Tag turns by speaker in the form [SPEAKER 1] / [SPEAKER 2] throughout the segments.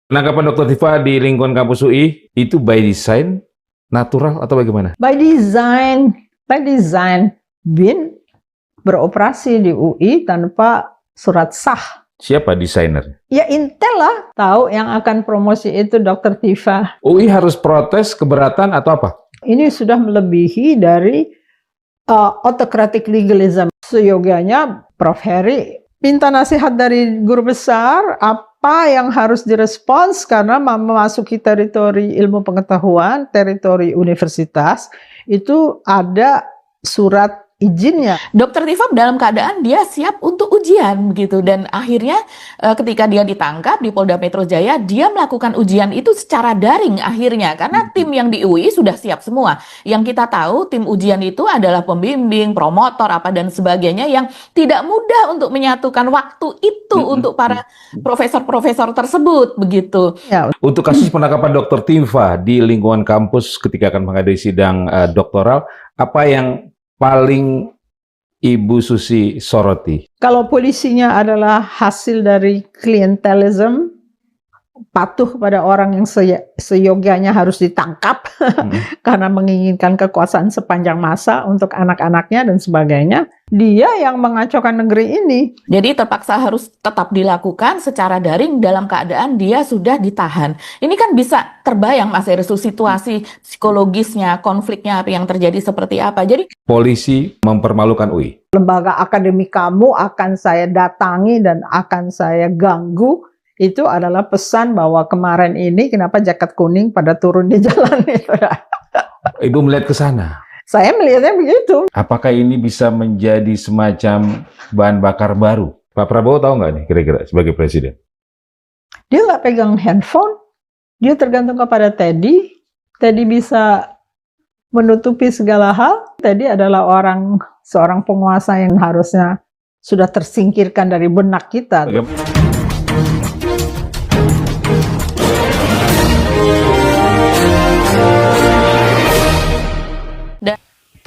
[SPEAKER 1] Penangkapan Dr. Tifa di lingkungan kampus UI itu by design, natural atau bagaimana?
[SPEAKER 2] By design, BIN beroperasi di UI tanpa surat sah.
[SPEAKER 1] Siapa desainer?
[SPEAKER 2] Ya Intel lah, tahu yang akan promosi itu Dr. Tifa.
[SPEAKER 1] UI harus protes keberatan atau apa?
[SPEAKER 2] Ini sudah melebihi dari autocratic legalism. Seyogianya Prof. Heri minta nasihat dari guru besar apa yang harus direspons karena memasuki teritori ilmu pengetahuan, teritori universitas, itu ada surat izinnya.
[SPEAKER 3] Dr. Tifa dalam keadaan dia siap untuk ujian begitu, dan akhirnya ketika dia ditangkap di Polda Metro Jaya, dia melakukan ujian itu secara daring akhirnya karena tim yang di UI sudah siap semua. Yang kita tahu tim ujian itu adalah pembimbing, promotor apa dan sebagainya yang tidak mudah untuk menyatukan waktu itu untuk para profesor-profesor tersebut begitu.
[SPEAKER 2] Ya.
[SPEAKER 1] Untuk kasus penangkapan Dr. Tifa di lingkungan kampus ketika akan menghadiri sidang doktoral, apa yang paling Ibu Susi soroti?
[SPEAKER 2] Kalau polisinya adalah hasil dari klientelism, patuh pada orang yang seyogianya harus ditangkap karena menginginkan kekuasaan sepanjang masa untuk anak-anaknya dan sebagainya, dia yang mengacaukan negeri ini.
[SPEAKER 3] Jadi terpaksa harus tetap dilakukan secara daring dalam keadaan dia sudah ditahan. Ini kan bisa terbayang Mas Heru situasi psikologisnya, konfliknya yang terjadi seperti apa. Jadi
[SPEAKER 1] polisi mempermalukan UI.
[SPEAKER 2] Lembaga akademik kamu akan saya datangi dan akan saya ganggu. Itu adalah pesan bahwa kemarin ini kenapa jaket kuning pada turun di jalan itu.
[SPEAKER 1] Ibu melihat ke sana.
[SPEAKER 2] Saya melihatnya begitu.
[SPEAKER 1] Apakah ini bisa menjadi semacam bahan bakar baru? Pak Prabowo tahu nggak nih kira-kira sebagai presiden?
[SPEAKER 2] Dia nggak pegang handphone. Dia tergantung kepada Teddy. Teddy bisa menutupi segala hal. Teddy adalah seorang penguasa yang harusnya sudah tersingkirkan dari benak kita.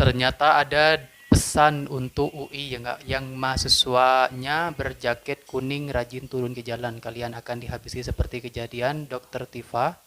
[SPEAKER 4] Ternyata ada pesan untuk UI yang mahasiswanya berjaket kuning rajin turun ke jalan. Kalian akan dihabisi seperti kejadian Dr. Tifa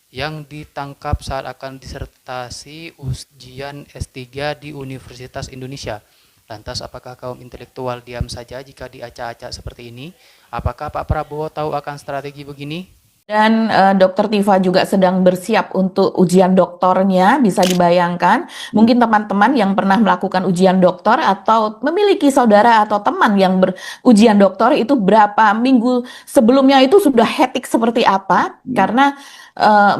[SPEAKER 4] yang ditangkap saat akan disertasi ujian S3 di Universitas Indonesia. Lantas apakah kaum intelektual diam saja jika diacak-acak seperti ini? Apakah Pak Prabowo tahu akan strategi begini?
[SPEAKER 3] Dan Dr. Tifa juga sedang bersiap untuk ujian doktornya, bisa dibayangkan. Mungkin teman-teman yang pernah melakukan ujian doktor atau memiliki saudara atau teman yang berujian doktor itu berapa minggu sebelumnya itu sudah hektik seperti apa, karena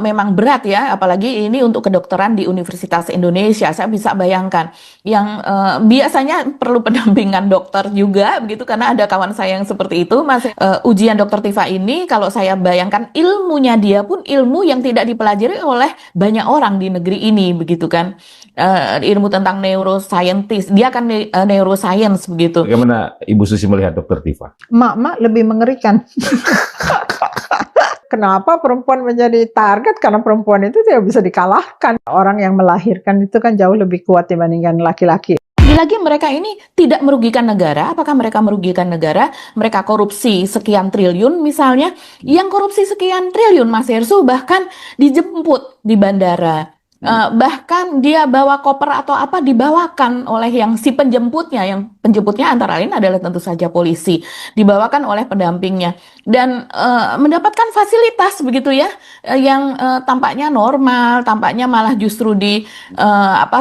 [SPEAKER 3] memang berat ya, apalagi ini untuk kedokteran di Universitas Indonesia. Saya bisa bayangkan yang biasanya perlu pendampingan dokter juga begitu, karena ada kawan saya yang seperti itu. Ujian Dr. Tifa ini kalau saya bayangkan ilmunya dia pun ilmu yang tidak dipelajari oleh banyak orang di negeri ini begitu kan. Ilmu tentang neuroscientist, dia kan neuroscience begitu.
[SPEAKER 1] Bagaimana Ibu Susi melihat Dr. Tifa?
[SPEAKER 2] Mak lebih mengerikan. Kenapa perempuan menjadi target? Karena perempuan itu tidak bisa dikalahkan. Orang yang melahirkan itu kan jauh lebih kuat dibandingkan laki-laki.
[SPEAKER 3] Lagi mereka ini tidak merugikan negara. Apakah mereka merugikan negara? Mereka korupsi sekian triliun misalnya. Yang korupsi sekian triliun Mas Hersu bahkan dijemput di bandara. Bahkan dia bawa koper atau apa dibawakan oleh yang si penjemputnya, yang penjemputnya antara lain adalah tentu saja polisi, dibawakan oleh pendampingnya dan mendapatkan fasilitas begitu ya, yang tampaknya normal, tampaknya malah justru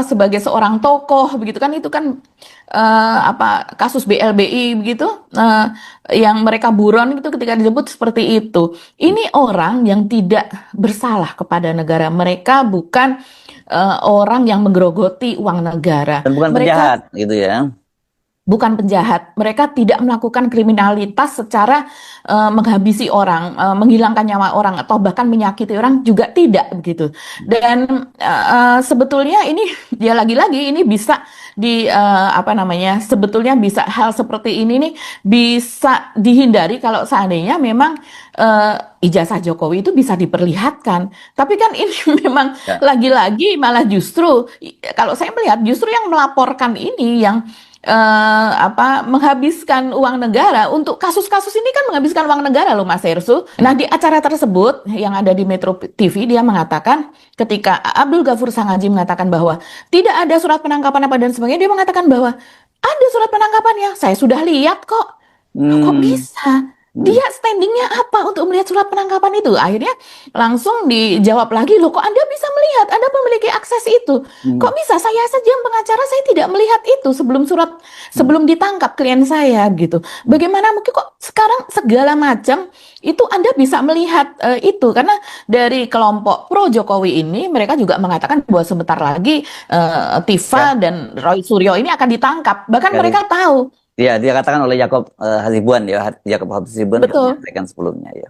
[SPEAKER 3] sebagai seorang tokoh begitu kan, itu kan kasus BLBI begitu, yang mereka buron gitu ketika dijemput seperti itu. Ini orang yang tidak bersalah kepada negara. Mereka bukan orang yang menggerogoti uang negara.
[SPEAKER 5] Dan bukan penjahat gitu ya.
[SPEAKER 3] Bukan penjahat. Mereka tidak melakukan kriminalitas secara menghabisi orang, menghilangkan nyawa orang, atau bahkan menyakiti orang juga tidak begitu. Dan sebetulnya ini ya lagi-lagi ini bisa sebetulnya bisa hal seperti ini nih bisa dihindari kalau seandainya memang ijazah Jokowi itu bisa diperlihatkan. Tapi kan ini memang lagi-lagi malah justru kalau saya melihat justru yang melaporkan ini yang menghabiskan uang negara untuk kasus-kasus ini kan menghabiskan uang negara loh Mas Hersu. Nah di acara tersebut yang ada di Metro TV dia mengatakan ketika Abdul Ghafur Sangaji mengatakan bahwa tidak ada surat penangkapan apa dan sebagainya, dia mengatakan bahwa ada surat penangkapannya, saya sudah lihat kok. Kok bisa? Dia standingnya apa untuk melihat surat penangkapan itu? Akhirnya langsung dijawab lagi, loh kok Anda bisa melihat? Anda memiliki akses itu. Kok bisa? Saya saja yang pengacara, saya tidak melihat itu sebelum ditangkap klien saya gitu. Bagaimana mungkin kok sekarang segala macam itu Anda bisa melihat itu? Karena dari kelompok pro Jokowi ini mereka juga mengatakan bahwa sebentar lagi Tifa dan Roy Suryo ini akan ditangkap. Bahkan mereka tahu.
[SPEAKER 5] Ya, dia katakan oleh Yakob Hasibuan ya, Yakob Hasibuan menyampaikan sebelumnya ya.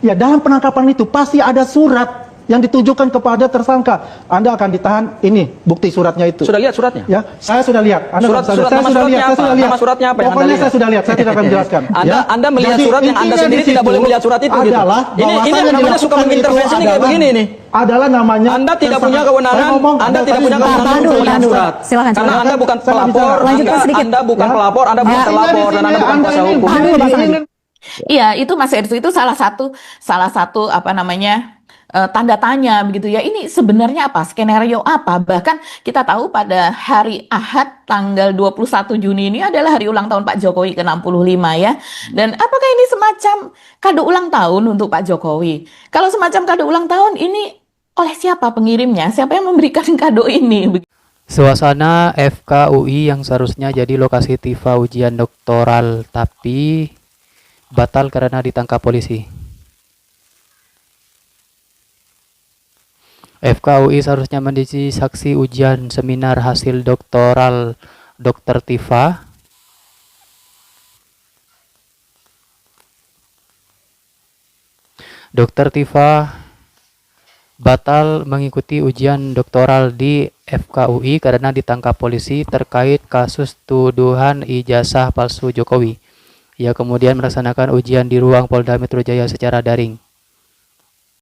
[SPEAKER 6] Ya, dalam penangkapan itu pasti ada surat yang ditujukan kepada tersangka. Anda akan ditahan, ini bukti suratnya itu.
[SPEAKER 7] Sudah lihat suratnya?
[SPEAKER 6] Ya, saya sudah lihat. Anda
[SPEAKER 7] Surat,
[SPEAKER 6] saya
[SPEAKER 7] nama
[SPEAKER 6] sudah lihat.
[SPEAKER 7] suratnya
[SPEAKER 6] Saya sudah
[SPEAKER 7] apa?
[SPEAKER 6] lihat.
[SPEAKER 7] Nama suratnya apa yang Anda
[SPEAKER 6] Pokoknya
[SPEAKER 7] lihat?
[SPEAKER 6] saya sudah lihat. Saya tidak akan menjelaskan.
[SPEAKER 7] Anda melihat
[SPEAKER 6] Jadi,
[SPEAKER 7] surat yang Anda
[SPEAKER 6] intinya
[SPEAKER 7] sendiri
[SPEAKER 6] di
[SPEAKER 7] tidak boleh
[SPEAKER 6] situ
[SPEAKER 7] melihat surat itu gitu.
[SPEAKER 6] adalah
[SPEAKER 7] Ini
[SPEAKER 6] bahwasannya
[SPEAKER 7] namanya suka
[SPEAKER 6] dilakukan
[SPEAKER 7] mengintervensi
[SPEAKER 6] itu
[SPEAKER 7] nih kayak begini nih.
[SPEAKER 6] Adalah namanya
[SPEAKER 7] Anda tidak punya
[SPEAKER 6] tersangka.
[SPEAKER 7] kewenangan,
[SPEAKER 6] Saya ngomong,
[SPEAKER 7] Anda tidak
[SPEAKER 6] tadi
[SPEAKER 7] punya
[SPEAKER 6] ditahan
[SPEAKER 7] kewenangan
[SPEAKER 6] dulu,
[SPEAKER 7] untuk melihat
[SPEAKER 6] dulu.
[SPEAKER 7] surat.
[SPEAKER 8] Silakan,
[SPEAKER 7] Karena
[SPEAKER 8] silakan.
[SPEAKER 7] Anda bukan
[SPEAKER 6] Saya
[SPEAKER 7] pelapor,
[SPEAKER 6] bicara.
[SPEAKER 8] Lanjutkan sedikit.
[SPEAKER 7] Anda bukan
[SPEAKER 6] Ya.
[SPEAKER 7] pelapor, Anda bukan
[SPEAKER 6] Artinya di
[SPEAKER 7] pelapor, dan
[SPEAKER 6] sini
[SPEAKER 7] Anda bukan
[SPEAKER 6] Anda
[SPEAKER 7] kuasa
[SPEAKER 6] ini
[SPEAKER 7] hukum.
[SPEAKER 6] ingin
[SPEAKER 3] Iya, itu Mas Hersu itu salah satu apa namanya tanda tanya begitu ya. Ini sebenarnya apa? Skenario apa? Bahkan kita tahu pada hari Ahad tanggal 21 Juni ini adalah hari ulang tahun Pak Jokowi ke-65 ya. Dan apakah ini semacam kado ulang tahun untuk Pak Jokowi? Kalau semacam kado ulang tahun ini oleh siapa pengirimnya? Siapa yang memberikan kado ini?
[SPEAKER 4] Suasana FKUI yang seharusnya jadi lokasi Tifa ujian doktoral tapi batal karena ditangkap polisi. FKUI seharusnya menjadi saksi ujian seminar hasil doktoral Dr. Tifa. Dr. Tifa batal mengikuti ujian doktoral di FKUI karena ditangkap polisi terkait kasus tuduhan ijazah palsu Jokowi. Ia kemudian melaksanakan ujian di ruang Polda Metro Jaya secara daring.